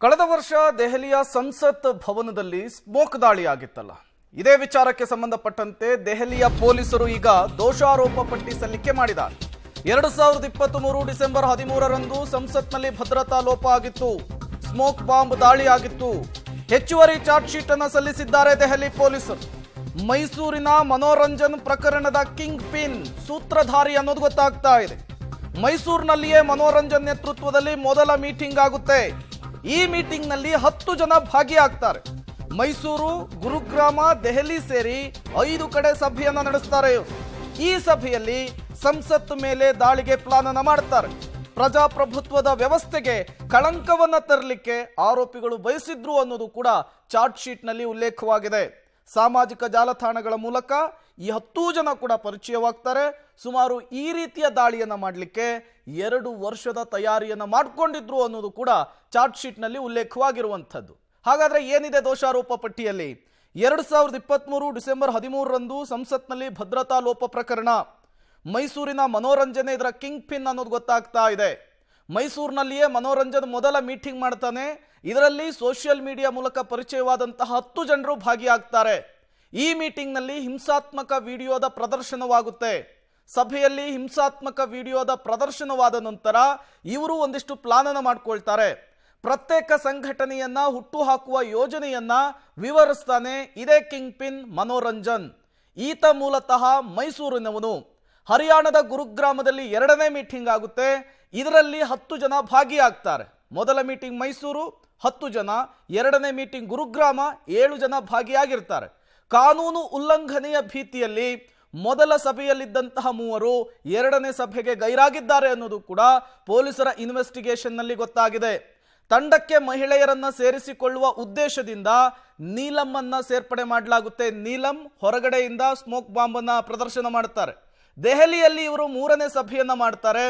ಕಳೆದ ವರ್ಷ ದೆಹಲಿಯ ಸಂಸತ್ ಭವನದಲ್ಲಿ ಸ್ಮೋಕ್ ದಾಳಿ ಆಗಿತ್ತಲ್ಲ. ಇದೇ ವಿಚಾರಕ್ಕೆ ಸಂಬಂಧಪಟ್ಟಂತೆ ದೆಹಲಿಯ ಪೊಲೀಸರು ಈಗ ದೋಷಾರೋಪ ಪಟ್ಟಿ ಸಲ್ಲಿಕೆ ಮಾಡಿದ್ದಾರೆ. 2023 ಡಿಸೆಂಬರ್ 13ರಂದು ಸಂಸತ್ನಲ್ಲಿ ಭದ್ರತಾ ಲೋಪ ಆಗಿತ್ತು, ಸ್ಮೋಕ್ ಬಾಂಬ್ ದಾಳಿ ಆಗಿತ್ತು. ಹೆಚ್ಚುವರಿ ಚಾರ್ಜ್ ಶೀಟ್ ಅನ್ನು ಸಲ್ಲಿಸಿದ್ದಾರೆ ದೆಹಲಿ ಪೊಲೀಸರು. ಮೈಸೂರಿನ ಮನೋರಂಜನ್ ಪ್ರಕರಣದ ಕಿಂಗ್ ಪಿನ್ ಸೂತ್ರಧಾರಿ ಅನ್ನೋದು ಗೊತ್ತಾಗ್ತಾ ಇದೆ. ಮೈಸೂರಿನಲ್ಲಿಯೇ ಮನೋರಂಜನ್ ನೇತೃತ್ವದಲ್ಲಿ ಮೊದಲ ಮೀಟಿಂಗ್ ಆಗುತ್ತೆ. ಈ ಮೀಟಿಂಗ್ ನಲ್ಲಿ 10 ಜನ ಭಾಗಿಯಾಗ್ತಾರೆ. ಮೈಸೂರು, ಗುರುಗ್ರಾಮ, ದೆಹಲಿ ಸೇರಿ 5 ಕಡೆ ಸಭೆಯನ್ನ ನಡೆಸ್ತಾರೆ. ಈ ಸಭೆಯಲ್ಲಿ ಸಂಸತ್ ಮೇಲೆ ದಾಳಿಗೆ ಪ್ಲಾನ್ ಅನ್ನ ಮಾಡ್ತಾರೆ. ಪ್ರಜಾಪ್ರಭುತ್ವದ ವ್ಯವಸ್ಥೆಗೆ ಕಳಂಕವನ್ನ ತರಲಿಕ್ಕೆ ಆರೋಪಿಗಳು ಬಯಸಿದ್ರು ಅನ್ನೋದು ಕೂಡ ಚಾರ್ಜ್ ಶೀಟ್ ನಲ್ಲಿ ಉಲ್ಲೇಖವಾಗಿದೆ. ಸಾಮಾಜಿಕ ಜಾಲತಾಣಗಳ ಮೂಲಕ ಈ 10 ಜನ ಕೂಡ ಪರಿಚಯವಾಗ್ತಾರೆ. ಸುಮಾರು ಈ ರೀತಿಯ ದಾಳಿಯನ್ನ ಮಾಡಲಿಕ್ಕೆ 2 ವರ್ಷದ ತಯಾರಿಯನ್ನ ಮಾಡಿಕೊಂಡಿದ್ರು ಅನ್ನೋದು ಕೂಡ ಚಾರ್ಜ್ ಶೀಟ್ ನಲ್ಲಿ ಉಲ್ಲೇಖವಾಗಿರುವಂಥದ್ದು. ಹಾಗಾದ್ರೆ ಏನಿದೆ ದೋಷಾರೋಪ ಪಟ್ಟಿಯಲ್ಲಿ? 2023 ಡಿಸೆಂಬರ್ 13ರಂದು ಸಂಸತ್ನಲ್ಲಿ ಭದ್ರತಾ ಲೋಪ ಪ್ರಕರಣ. ಮೈಸೂರಿನ ಮನೋರಂಜನೆ ಇದರ ಕಿಂಗ್ ಪಿನ್ ಅನ್ನೋದು ಗೊತ್ತಾಗ್ತಾ ಇದೆ. ಮೈಸೂರಿನಲ್ಲಿಯೇ ಮನೋರಂಜನ್ ಮೊದಲ ಮೀಟಿಂಗ್ ಮಾಡ್ತಾನೆ. ಇದರಲ್ಲಿ ಸೋಷಿಯಲ್ ಮೀಡಿಯಾ ಮೂಲಕ ಪರಿಚಯವಾದಂತಹ 10 ಜನರು ಭಾಗಿಯಾಗ್ತಾರೆ. ಈ ಮೀಟಿಂಗ್ ನಲ್ಲಿ ಹಿಂಸಾತ್ಮಕ ವಿಡಿಯೋದ ಪ್ರದರ್ಶನವಾಗುತ್ತೆ. ಸಭೆಯಲ್ಲಿ ಹಿಂಸಾತ್ಮಕ ವಿಡಿಯೋದ ಪ್ರದರ್ಶನವಾದ ನಂತರ ಇವರು ಒಂದಿಷ್ಟು ಪ್ಲಾನ್ ಅನ್ನು ಮಾಡ್ಕೊಳ್ತಾರೆ. ಪ್ರತ್ಯೇಕ ಸಂಘಟನೆಯನ್ನ ಹುಟ್ಟುಹಾಕುವ ಯೋಜನೆಯನ್ನ ವಿವರಿಸ್ತಾನೆ ಇದೇ ಕಿಂಗ್ ಪಿನ್ ಮನೋರಂಜನ್. ಈತ ಮೂಲತಃ ಮೈಸೂರಿನವನು. ಹರಿಯಾಣದ ಗುರುಗ್ರಾಮದಲ್ಲಿ 2ನೇ ಮೀಟಿಂಗ್ ಆಗುತ್ತೆ. ಇದರಲ್ಲಿ 10 ಜನ ಭಾಗಿಯಾಗ್ತಾರೆ. ಮೊದಲ ಮೀಟಿಂಗ್ ಮೈಸೂರು 10 ಜನ, 2ನೇ ಮೀಟಿಂಗ್ ಗುರುಗ್ರಾಮ 7 ಜನ ಭಾಗಿಯಾಗಿರ್ತಾರೆ. ಕಾನೂನು ಉಲ್ಲಂಘನೆಯ ಭೀತಿಯಲ್ಲಿ ಮೊದಲ ಸಭೆಯಲ್ಲಿದ್ದಂತಹ 3 2ನೇ ಸಭೆಗೆ ಗೈರಾಗಿದ್ದಾರೆ ಅನ್ನೋದು ಕೂಡ ಪೊಲೀಸರ ಇನ್ವೆಸ್ಟಿಗೇಷನ್ ನಲ್ಲಿ ಗೊತ್ತಾಗಿದೆ. ತಂಡಕ್ಕೆ ಮಹಿಳೆಯರನ್ನ ಸೇರಿಸಿಕೊಳ್ಳುವ ಉದ್ದೇಶದಿಂದ ನೀಲಂನ್ನ ಸೇರ್ಪಡೆ ಮಾಡಲಾಗುತ್ತೆ. ನೀಲಂ ಹೊರಗಡೆಯಿಂದ ಸ್ಮೋಕ್ ಬಾಂಬ್ ಅನ್ನ ಪ್ರದರ್ಶನ ಮಾಡ್ತಾರೆ. ದೆಹಲಿಯಲ್ಲಿ ಇವರು 3ನೇ ಸಭೆಯನ್ನ ಮಾಡ್ತಾರೆ.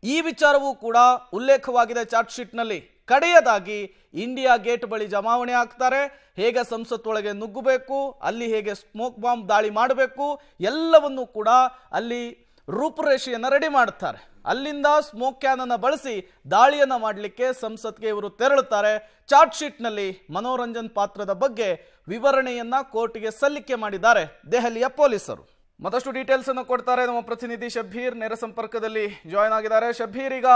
ಈ ವಿಚಾರವೂ ಕೂಡ ಉಲ್ಲೇಖವಾಗಿದೆ ಚಾರ್ಜ್ ಶೀಟ್ ನಲ್ಲಿ. ಕಡೆಯದಾಗಿ ಇಂಡಿಯಾ ಗೇಟ್ ಬಳಿ ಜಮಾವಣೆ ಆಗ್ತಾರೆ. ಹೇಗೆ ಸಂಸತ್ತೊಳಗೆ ನುಗ್ಗಬೇಕು, ಅಲ್ಲಿ ಹೇಗೆ ಸ್ಮೋಕ್ ಬಾಂಬ್ ದಾಳಿ ಮಾಡಬೇಕು, ಎಲ್ಲವನ್ನೂ ಕೂಡ ಅಲ್ಲಿ ರೂಪುರೇಷೆಯನ್ನ ರೆಡಿ ಮಾಡ್ತಾರೆ. ಅಲ್ಲಿಂದ ಸ್ಮೋಕ್ ಕ್ಯಾನ್ ಅನ್ನ ಬಳಸಿ ದಾಳಿಯನ್ನ ಮಾಡಲಿಕ್ಕೆ ಸಂಸತ್ಗೆ ಇವರು ತೆರಳುತ್ತಾರೆ. ಚಾರ್ಜ್ ಶೀಟ್ ನಲ್ಲಿ ಮನೋರಂಜನ್ ಪಾತ್ರದ ಬಗ್ಗೆ ವಿವರಣೆಯನ್ನ ಕೋರ್ಟ್ಗೆ ಸಲ್ಲಿಕೆ ಮಾಡಿದ್ದಾರೆ ದೆಹಲಿಯ ಪೊಲೀಸರು. ಮತ್ತಷ್ಟು ಡೀಟೇಲ್ಸ್ ಅನ್ನು ಕೊಡ್ತಾರೆ ನಮ್ಮ ಪ್ರತಿನಿಧಿ ಶಬ್ಬೀರ್, ನೇರ ಸಂಪರ್ಕದಲ್ಲಿ ಜಾಯ್ನ್ ಆಗಿದ್ದಾರೆ. ಶಬ್ಬೀರ್, ಈಗ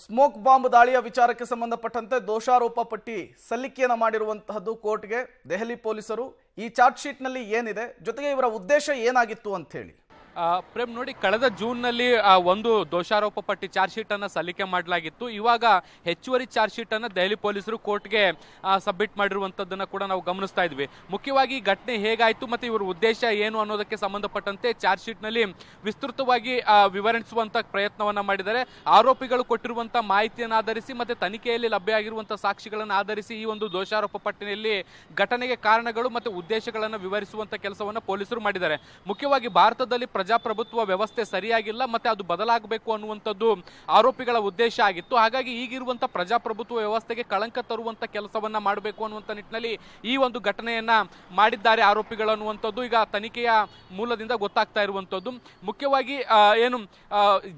ಸ್ಮೋಕ್ ಬಾಂಬ್ ದಾಳಿಯ ವಿಚಾರಕ್ಕೆ ಸಂಬಂಧಪಟ್ಟಂತೆ ದೋಷಾರೋಪ ಪಟ್ಟಿ ಸಲ್ಲಿಕೆಯನ್ನು ಮಾಡಿರುವಂತಹದ್ದು ಕೋರ್ಟ್ಗೆ ದೆಹಲಿ ಪೊಲೀಸರು. ಈ ಚಾರ್ಜ್ ಶೀಟ್ ನಲ್ಲಿ ಏನಿದೆ, ಜೊತೆಗೆ ಇವರ ಉದ್ದೇಶ ಏನಾಗಿತ್ತು ಅಂತ ಹೇಳಿ? ಪ್ರೇಮ್ ನೋಡಿ, ಕಳೆದ ಜೂನ್ನಲ್ಲಿ ಒಂದು ದೋಷಾರೋಪ ಪಟ್ಟಿ ಚಾರ್ಜ್ ಶೀಟ್ ಅನ್ನ ಸಲ್ಲಿಕೆ ಮಾಡಲಾಗಿತ್ತು. ಇವಾಗ ಹೆಚ್ಚುವರಿ ಚಾರ್ಜ್ ಶೀಟ್ ಅನ್ನ ದೆಹಲಿ ಪೊಲೀಸರು ಕೋರ್ಟ್ಗೆ ಸಬ್ಮಿಟ್ ಮಾಡಿರುವಂತದ್ದನ್ನ ಕೂಡ ನಾವು ಗಮನಿಸ್ತಾ ಇದ್ವಿ. ಮುಖ್ಯವಾಗಿ ಘಟನೆ ಹೇಗಾಯ್ತು ಮತ್ತೆ ಇವರ ಉದ್ದೇಶ ಏನು ಅನ್ನೋದಕ್ಕೆ ಸಂಬಂಧಪಟ್ಟಂತೆ ಚಾರ್ಜ್ ಶೀಟ್ ನಲ್ಲಿ ವಿಸ್ತೃತವಾಗಿ ವಿವರಿಸುವಂತ ಪ್ರಯತ್ನವನ್ನ ಮಾಡಿದ್ದಾರೆ. ಆರೋಪಿಗಳು ಕೊಟ್ಟಿರುವಂತಹ ಮಾಹಿತಿಯನ್ನು ಆಧರಿಸಿ ಮತ್ತೆ ತನಿಖೆಯಲ್ಲಿ ಲಭ್ಯ ಆಗಿರುವಂತಹ ಸಾಕ್ಷಿಗಳನ್ನು ಆಧರಿಸಿ ಈ ಒಂದು ದೋಷಾರೋಪ ಪಟ್ಟಿಯಲ್ಲಿ ಘಟನೆಗೆ ಕಾರಣಗಳು ಮತ್ತೆ ಉದ್ದೇಶಗಳನ್ನು ವಿವರಿಸುವಂತ ಕೆಲಸವನ್ನ ಪೊಲೀಸರು ಮಾಡಿದ್ದಾರೆ. ಮುಖ್ಯವಾಗಿ ಭಾರತದಲ್ಲಿ ಪ್ರಜಾಪ್ರಭುತ್ವ ವ್ಯವಸ್ಥೆ ಸರಿಯಾಗಿಲ್ಲ ಮತ್ತೆ ಅದು ಬದಲಾಗಬೇಕು ಅನ್ನುವಂಥದ್ದು ಆರೋಪಿಗಳ ಉದ್ದೇಶ ಆಗಿತ್ತು. ಹಾಗಾಗಿ ಈಗಿರುವಂತಹ ಪ್ರಜಾಪ್ರಭುತ್ವ ವ್ಯವಸ್ಥೆಗೆ ಕಳಂಕ ತರುವಂತ ಕೆಲಸವನ್ನ ಮಾಡಬೇಕು ಅನ್ನುವಂಥ ನಿಟ್ಟಿನಲ್ಲಿ ಈ ಒಂದು ಘಟನೆಯನ್ನ ಮಾಡಿದ್ದಾರೆ ಆರೋಪಿಗಳು ಅನ್ನುವಂಥದ್ದು ಈಗ ತನಿಖೆಯ ಮೂಲದಿಂದ ಗೊತ್ತಾಗ್ತಾ ಇರುವಂತದ್ದು. ಮುಖ್ಯವಾಗಿ ಏನು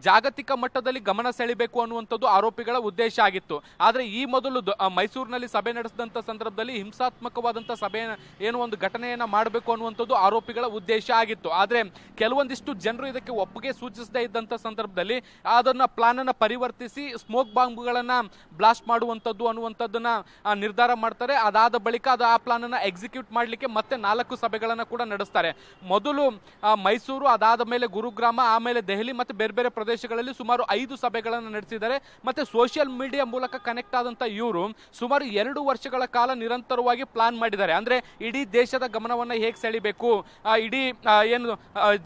ಜಾಗತಿಕ ಮಟ್ಟದಲ್ಲಿ ಗಮನ ಸೆಳೆಯಬೇಕು ಅನ್ನುವಂಥದ್ದು ಆರೋಪಿಗಳ ಉದ್ದೇಶ ಆಗಿತ್ತು. ಆದ್ರೆ ಈ ಮೊದಲು ಮೈಸೂರಿನಲ್ಲಿ ಸಭೆ ನಡೆಸಿದಂತ ಸಂದರ್ಭದಲ್ಲಿ ಹಿಂಸಾತ್ಮಕವಾದಂತ ಸಭೆ ಏನು ಒಂದು ಘಟನೆಯನ್ನ ಮಾಡಬೇಕು ಅನ್ನುವಂಥದ್ದು ಆರೋಪಿಗಳ ಉದ್ದೇಶ ಆಗಿತ್ತು. ಆದ್ರೆ ಕೆಲವೊಂದಿಷ್ಟು ಜನರು ಇದಕ್ಕೆ ಒಪ್ಪಿಗೆ ಸೂಚಿಸದೇ ಇದ್ದಂತ ಸಂದರ್ಭದಲ್ಲಿ ಅದನ್ನ ಪ್ಲಾನ್ ಅನ್ನ ಪರಿವರ್ತಿಸಿ ಸ್ಮೋಕ್ ಬಾಂಬ್ಗಳನ್ನ ಬ್ಲಾಸ್ಟ್ ಮಾಡುವಂತದ್ದು ಅನ್ನುವಂಥದ್ದನ್ನ ನಿರ್ಧಾರ ಮಾಡ್ತಾರೆ. ಅದಾದ ಬಳಿಕ ಆ ಪ್ಲಾನ್ ಅನ್ನ ಎಕ್ಸಿಕ್ಯೂಟ್ ಮಾಡ್ಲಿಕ್ಕೆ ಮತ್ತೆ 4 ಸಭೆಗಳನ್ನ ಕೂಡ ನಡೆಸ್ತಾರೆ. ಮೊದಲು ಮೈಸೂರು, ಅದಾದ ಮೇಲೆ ಗುರುಗ್ರಾಮ, ಆಮೇಲೆ ದೆಹಲಿ ಮತ್ತೆ ಬೇರೆ ಬೇರೆ ಪ್ರದೇಶಗಳಲ್ಲಿ ಸುಮಾರು 5 ಸಭೆಗಳನ್ನು ನಡೆಸಿದ್ದಾರೆ. ಮತ್ತೆ ಸೋಷಿಯಲ್ ಮೀಡಿಯಾ ಮೂಲಕ ಕನೆಕ್ಟ್ ಆದಂತ ಇವರು ಸುಮಾರು 2 ವರ್ಷಗಳ ಕಾಲ ನಿರಂತರವಾಗಿ ಪ್ಲಾನ್ ಮಾಡಿದ್ದಾರೆ. ಅಂದ್ರೆ ಇಡೀ ದೇಶದ ಗಮನವನ್ನ ಹೇಗೆ ಸೆಳಿಬೇಕು, ಇಡೀ ಏನು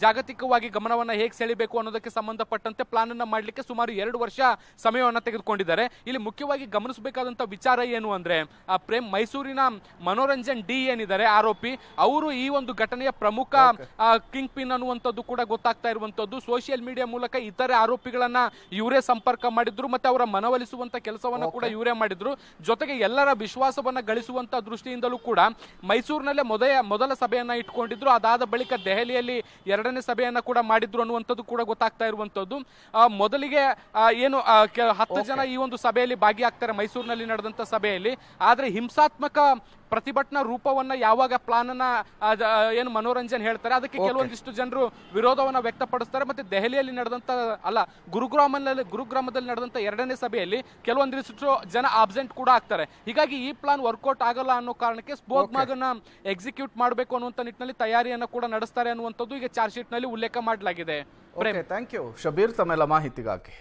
ಜಾಗತಿಕವಾಗಿ ಗಮನವನ್ನ ಹೇಗೆ ಸೆಳಿಬೇಕು ಅನ್ನೋದಕ್ಕೆ ಸಂಬಂಧಪಟ್ಟಂತೆ ಪ್ಲಾನ್ ಅನ್ನ ಮಾಡಲಿಕ್ಕೆ ಸುಮಾರು 2 ವರ್ಷ ಸಮಯವನ್ನ ತೆಗೆದುಕೊಂಡಿದ್ದಾರೆ. ಇಲ್ಲಿ ಮುಖ್ಯವಾಗಿ ಗಮನಿಸಬೇಕಾದಂತ ವಿಚಾರ ಏನು ಅಂದ್ರೆ ಪ್ರೇಮ್, ಮೈಸೂರಿನ ಮನೋರಂಜನ್ ಡಿ ಏನಿದ್ದಾರೆ ಆರೋಪಿ, ಅವರು ಈ ಒಂದು ಘಟನೆಯ ಪ್ರಮುಖ ಕಿಂಗ್ ಪಿನ್ ಅನ್ನುವಂಥದ್ದು ಕೂಡ ಗೊತ್ತಾಗ್ತಾ ಇರುವಂತದ್ದು. ಸೋಷಿಯಲ್ ಮೀಡಿಯಾ ಮೂಲಕ ಇತರೆ ಆರೋಪಿಗಳನ್ನ ಇವರೇ ಸಂಪರ್ಕ ಮಾಡಿದ್ರು ಮತ್ತೆ ಅವರ ಮನವೊಲಿಸುವಂತ ಕೆಲಸವನ್ನ ಕೂಡ ಇವರೇ ಮಾಡಿದ್ರು. ಜೊತೆಗೆ ಎಲ್ಲರ ವಿಶ್ವಾಸವನ್ನ ಗಳಿಸುವಂತ ದೃಷ್ಟಿಯಿಂದಲೂ ಕೂಡ ಮೈಸೂರಿನಲ್ಲೇ ಮೊದಲ ಸಭೆಯನ್ನ ಇಟ್ಕೊಂಡಿದ್ರು. ಅದಾದ ಬಳಿಕ ದೆಹಲಿಯಲ್ಲಿ 2ನೇ ಸಭೆ ಸಭೆಯನ್ನ ಕೂಡ ಮಾಡಿದ್ರು ಅನ್ನುವಂಥದ್ದು ಕೂಡ ಗೊತ್ತಾಗ್ತಾ ಇರುವಂತದ್ದು. ಮೊದಲಿಗೆ ಏನು 10 ಜನ ಈ ಒಂದು ಸಭೆಯಲ್ಲಿ ಭಾಗಿಯಾಗ್ತಾರೆ ಮೈಸೂರಿನಲ್ಲಿ ನಡೆದಂತ ಸಭೆಯಲ್ಲಿ. ಆದ್ರೆ ಹಿಂಸಾತ್ಮಕ ಪ್ರತಿಭಟನಾ ರೂಪವನ್ನ ಯಾವಾಗ ಪ್ಲಾನ್ ಅನ್ನ ಏನು ಮನೋರಂಜನ್ ಹೇಳ್ತಾರೆ ಅದಕ್ಕೆ ಕೆಲವೊಂದಿಷ್ಟು ಜನರು ವಿರೋಧವನ್ನ ವ್ಯಕ್ತಪಡಿಸ್ತಾರೆ. ಮತ್ತೆ ದೆಹಲಿಯಲ್ಲಿ ನಡೆದಂತ ಗುರುಗ್ರಾಮದಲ್ಲಿ ನಡೆದಂತ 2ನೇ ಸಭೆಯಲ್ಲಿ ಕೆಲವೊಂದಿಷ್ಟು ಜನ ಆಬ್ಸೆಂಟ್ ಕೂಡ ಆಗ್ತಾರೆ. ಹೀಗಾಗಿ ಈ ಪ್ಲಾನ್ ವರ್ಕೌಟ್ ಆಗಲ್ಲ ಅನ್ನೋ ಕಾರಣಕ್ಕೆ ಸ್ಮೋಕ್ ಮಾಗನ್ನ ಎಕ್ಸಿಕ್ಯೂಟ್ ಮಾಡಬೇಕು ಅನ್ನುವಂತ ನಿಟ್ಟಿನಲ್ಲಿ ತಯಾರಿಯನ್ನ ಕೂಡ ನಡೆಸ್ತಾರೆ ಅನ್ನುವಂಥದ್ದು ಈಗ ಚಾರ್ಜ್ ಶೀಟ್ ನಲ್ಲಿ ಉಲ್ಲೇಖ ಮಾಡಲಾಗಿದೆ. ಥ್ಯಾಂಕ್ ಯು ಶಬೀರ್ ತಮ್ಮೆಲ್ಲ ಮಾಹಿತಿಗಾಗಿ.